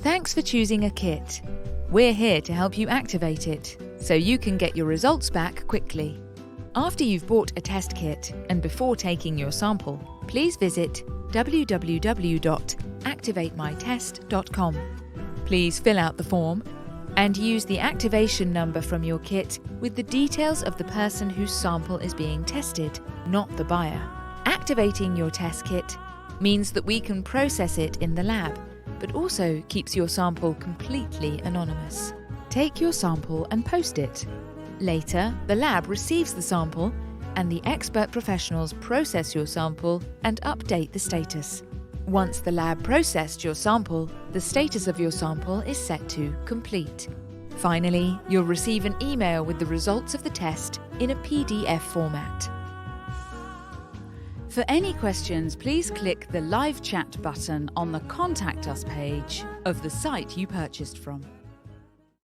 Thanks for choosing a kit. We're here to help you activate it, so you can get your results back quickly. After you've bought a test kit and before taking your sample, please visit www.activatemytest.com. Please fill out the form and use the activation number from your kit with the details of the person whose sample is being tested, not the buyer. Activating your test kit means that we can process it in the lab, but also keeps your sample completely anonymous. Take your sample and post it. Later, the lab receives the sample and the expert professionals process your sample and update the status. Once the lab processed your sample, the status of your sample is set to complete. Finally, you'll receive an email with the results of the test in a PDF format. For any questions, please click the LiveChat button on the Contact Us page of the site you purchased from.